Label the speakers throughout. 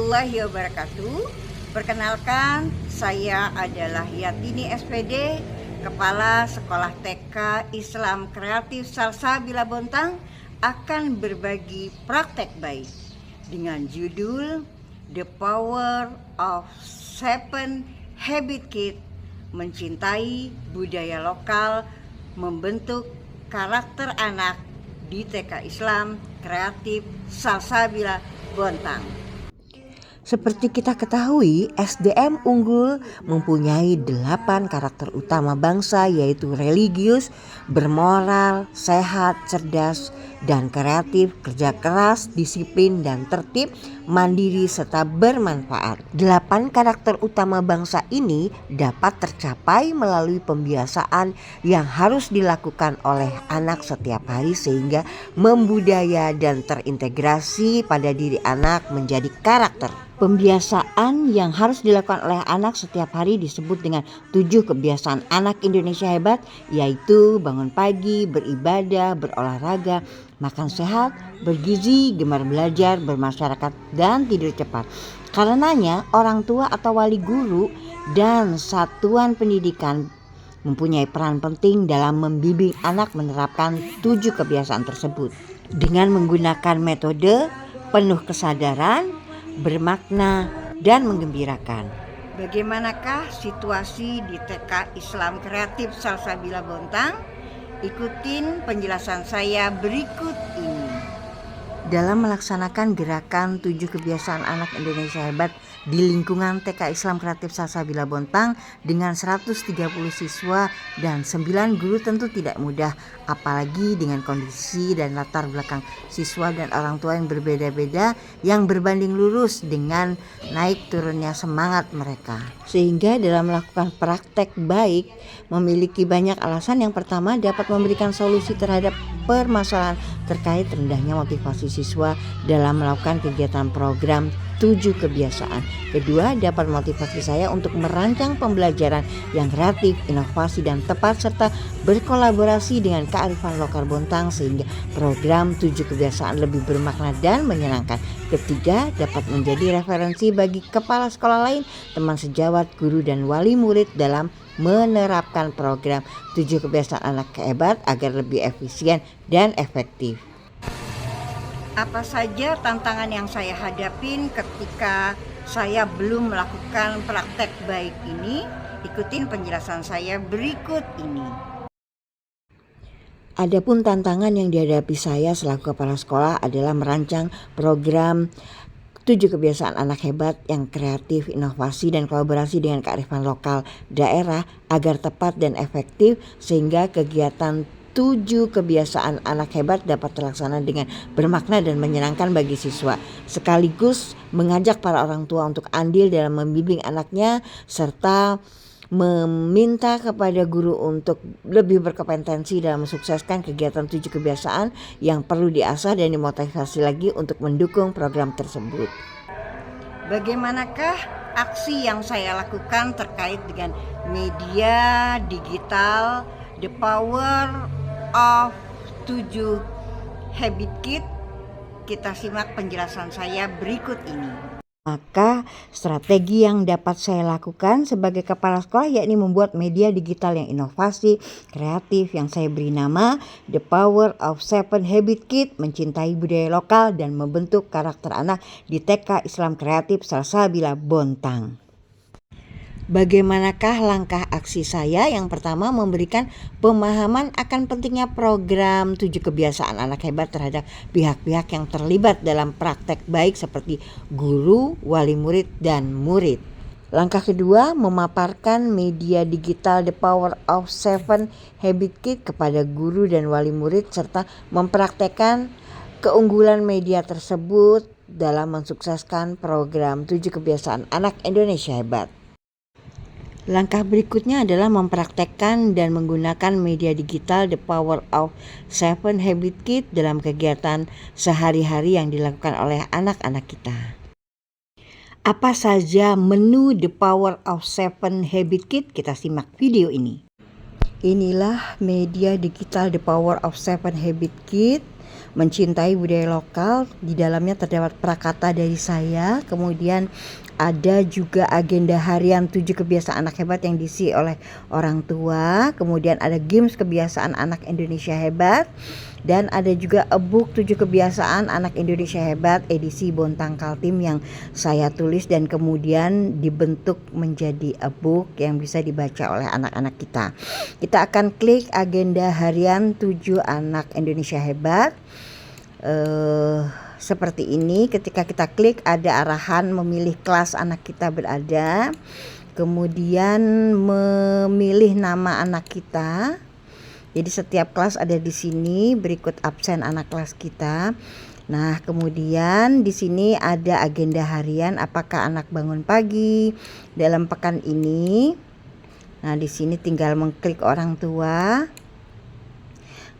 Speaker 1: warahmatullahi wabarakatuh. Perkenalkan, saya adalah Yatini SPD, Kepala Sekolah TK Islam Kreatif Salsabila Bontang, akan berbagi praktek baik dengan judul The Power of Seven Habit Kit, mencintai budaya lokal, membentuk karakter anak di TK Islam Kreatif Salsabila Bontang.
Speaker 2: Seperti kita ketahui, SDM unggul mempunyai 8 karakter utama bangsa, yaitu religius, bermoral, sehat, cerdas, dan kreatif, kerja keras, disiplin, dan tertib, mandiri, serta bermanfaat. 8 karakter utama bangsa ini dapat tercapai melalui pembiasaan yang harus dilakukan oleh anak setiap hari sehingga membudaya dan terintegrasi pada diri anak menjadi karakter. Pembiasaan yang harus dilakukan oleh anak setiap hari disebut dengan 7 kebiasaan anak Indonesia hebat, yaitu bangun pagi, beribadah, berolahraga, makan sehat, bergizi, gemar belajar, bermasyarakat, dan tidur cepat. Karenanya orang tua atau wali guru dan satuan pendidikan mempunyai peran penting dalam membimbing anak menerapkan 7 kebiasaan tersebut dengan menggunakan metode penuh kesadaran, bermakna, dan menggembirakan.
Speaker 1: Bagaimanakah situasi di TK Islam Kreatif Salsabila Bontang? Ikutin penjelasan saya berikut ini.
Speaker 2: Dalam melaksanakan gerakan 7 kebiasaan anak Indonesia hebat di lingkungan TK Islam Kreatif Salsabila Bontang dengan 130 siswa dan 9 guru tentu tidak mudah, apalagi dengan kondisi dan latar belakang siswa dan orang tua yang berbeda-beda yang berbanding lurus dengan naik turunnya semangat mereka. Sehingga dalam melakukan praktek baik memiliki banyak alasan. Yang pertama, dapat memberikan solusi terhadap permasalahan terkait rendahnya motivasi siswa dalam melakukan kegiatan program 7 kebiasaan. Kedua, dapat motivasi saya untuk merancang pembelajaran yang kreatif, inovasi, dan tepat serta berkolaborasi dengan kearifan lokal Bontang sehingga program 7 kebiasaan lebih bermakna dan menyenangkan. Ketiga, dapat menjadi referensi bagi kepala sekolah lain, teman sejawat, guru, dan wali murid dalam menerapkan program 7 kebiasaan anak hebat agar lebih efisien dan efektif.
Speaker 1: Apa saja tantangan yang saya hadapin ketika saya belum melakukan praktek baik ini? Ikutin penjelasan saya berikut ini.
Speaker 2: Adapun tantangan yang dihadapi saya selaku kepala sekolah adalah merancang program 7 kebiasaan anak hebat yang kreatif, inovasi, dan kolaborasi dengan kearifan lokal daerah agar tepat dan efektif sehingga kegiatan 7 kebiasaan anak hebat dapat terlaksana dengan bermakna dan menyenangkan bagi siswa, sekaligus mengajak para orang tua untuk andil dalam membimbing anaknya serta meminta kepada guru untuk lebih berkompetensi dalam mensukseskan kegiatan 7 kebiasaan yang perlu diasah dan dimotivasi lagi untuk mendukung program tersebut.
Speaker 1: Bagaimanakah aksi yang saya lakukan terkait dengan media digital, The Power of 7 Habit Kit? Kita simak penjelasan saya berikut ini.
Speaker 2: Maka strategi yang dapat saya lakukan sebagai kepala sekolah yakni membuat media digital yang inovasi, kreatif yang saya beri nama The Power of Seven Habit Kit, mencintai budaya lokal dan membentuk karakter anak di TK Islam Kreatif Salsabila Bontang. Bagaimanakah langkah aksi saya? Yang pertama, memberikan pemahaman akan pentingnya program 7 kebiasaan anak hebat terhadap pihak-pihak yang terlibat dalam praktek baik seperti guru, wali murid, dan murid. Langkah kedua, memaparkan media digital The Power of Seven Habit Kit kepada guru dan wali murid serta mempraktekkan keunggulan media tersebut dalam mensukseskan program 7 kebiasaan anak Indonesia hebat. Langkah berikutnya adalah mempraktekkan dan menggunakan media digital The Power of Seven Habit Kit dalam kegiatan sehari-hari yang dilakukan oleh anak-anak kita. Apa saja menu The Power of Seven Habit Kit? Kita simak video ini. Inilah media digital The Power of Seven Habit Kit mencintai budaya lokal. Di dalamnya terdapat prakata dari saya, kemudian ada juga agenda harian 7 kebiasaan anak hebat yang diisi oleh orang tua, kemudian ada games kebiasaan anak Indonesia hebat, dan ada juga e-book 7 kebiasaan anak Indonesia hebat edisi Bontang Kaltim yang saya tulis dan kemudian dibentuk menjadi e-book yang bisa dibaca oleh anak-anak kita. Kita akan klik agenda harian 7 anak Indonesia hebat. Seperti ini, ketika kita klik ada arahan memilih kelas anak kita berada, kemudian memilih nama anak kita. Jadi setiap kelas ada di sini, berikut absen anak kelas kita. Nah, kemudian di sini ada agenda harian, apakah anak bangun pagi dalam pekan ini. Nah, di sini tinggal mengklik orang tua.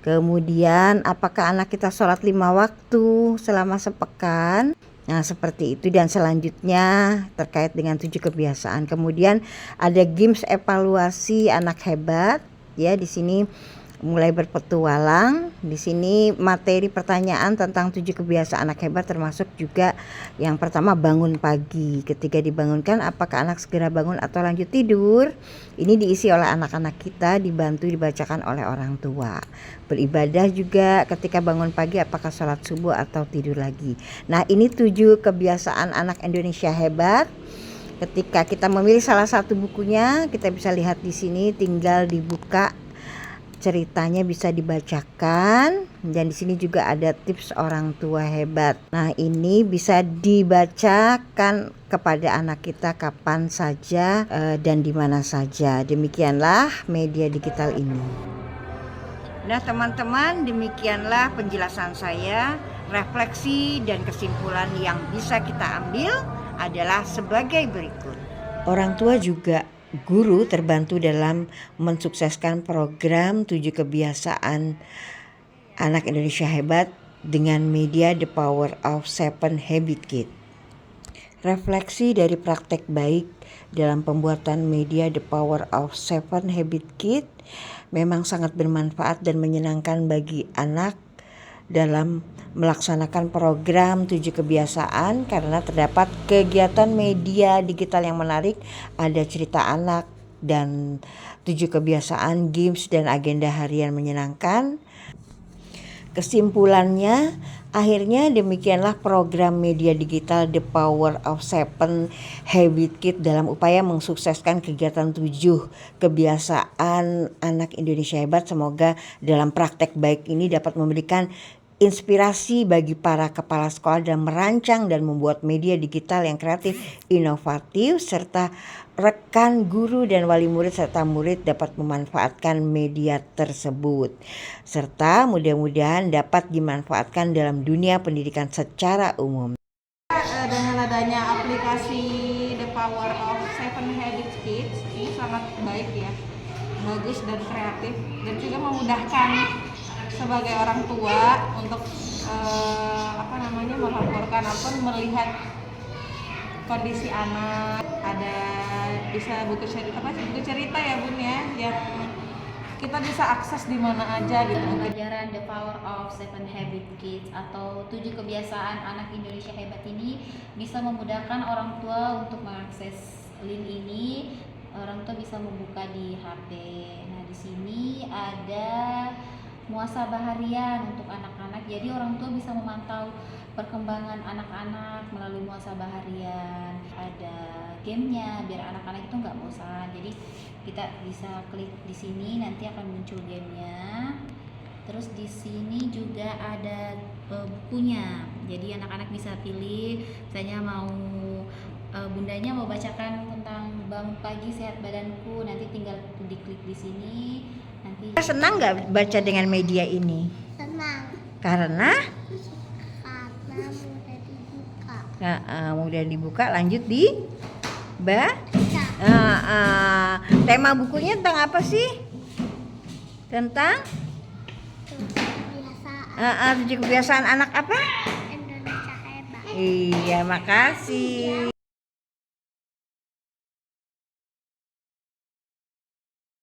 Speaker 2: Kemudian apakah anak kita sholat 5 waktu selama sepekan. Nah, seperti itu, dan selanjutnya terkait dengan 7 kebiasaan. Kemudian ada games evaluasi anak hebat. Ya, di sini mulai berpetualang. Di sini materi pertanyaan tentang 7 kebiasaan anak hebat, termasuk juga yang pertama bangun pagi. Ketika dibangunkan, apakah anak segera bangun atau lanjut tidur? Ini diisi oleh anak-anak kita, dibantu dibacakan oleh orang tua. Beribadah juga ketika bangun pagi, apakah sholat subuh atau tidur lagi. Nah, ini 7 kebiasaan anak Indonesia hebat. Ketika kita memilih salah satu bukunya, kita bisa lihat di sini, tinggal dibuka, ceritanya bisa dibacakan, dan di sini juga ada tips orang tua hebat. Nah, ini bisa dibacakan kepada anak kita kapan saja dan di mana saja. Demikianlah media digital ini.
Speaker 1: Nah, teman-teman, demikianlah penjelasan saya. Refleksi dan kesimpulan yang bisa kita ambil adalah sebagai berikut.
Speaker 2: Orang tua juga guru terbantu dalam mensukseskan program 7 kebiasaan anak Indonesia hebat dengan media The Power of 7 Habit Kit. Refleksi dari praktek baik dalam pembuatan media The Power of 7 Habit Kit memang sangat bermanfaat dan menyenangkan bagi anak dalam melaksanakan program 7 kebiasaan karena terdapat kegiatan media digital yang menarik, ada cerita anak dan 7 kebiasaan, games dan agenda harian menyenangkan. Kesimpulannya, akhirnya demikianlah program media digital The Power of 7 Habit Kit dalam upaya mensukseskan kegiatan 7 kebiasaan anak Indonesia hebat. Semoga dalam praktek baik ini dapat memberikan inspirasi bagi para kepala sekolah dalam merancang dan membuat media digital yang kreatif, inovatif, serta rekan guru dan wali murid serta murid dapat memanfaatkan media tersebut. Serta mudah-mudahan dapat dimanfaatkan dalam dunia pendidikan secara umum.
Speaker 3: Dengan adanya aplikasi The Power of 7 Habit Kids ini sangat baik ya, bagus dan kreatif, dan juga memudahkan sebagai orang tua untuk melaporkan ataupun melihat kondisi anak. Ada bisa buku cerita ya Bun ya, yang kita bisa akses di mana aja gitu.
Speaker 4: Pelajaran The Power of 7 Habit Kids atau 7 kebiasaan anak Indonesia hebat ini bisa memudahkan orang tua untuk mengakses link ini. Orang tua bisa membuka di HP. Nah, di sini ada muasabah harian untuk anak-anak, jadi orang tua bisa memantau perkembangan anak-anak melalui muasabah harian. Ada gamenya biar anak-anak itu nggak bosan, jadi kita bisa klik di sini, nanti akan muncul gamenya. Terus di sini juga ada bukunya, jadi anak-anak bisa pilih, misalnya mau bundanya mau bacakan tentang bangun pagi sehat badanku, nanti tinggal diklik di sini. Nanti
Speaker 1: Senang nggak baca dengan media ini?
Speaker 5: Senang
Speaker 1: Karena
Speaker 5: karena mudah dibuka.
Speaker 1: mudah dibuka. Lanjut di
Speaker 5: Bisa.
Speaker 1: tema bukunya tentang apa sih? Tentang
Speaker 5: Kebiasaan
Speaker 1: 7 kebiasaan anak apa?
Speaker 5: Indonesia hebat.
Speaker 1: Iya, makasih.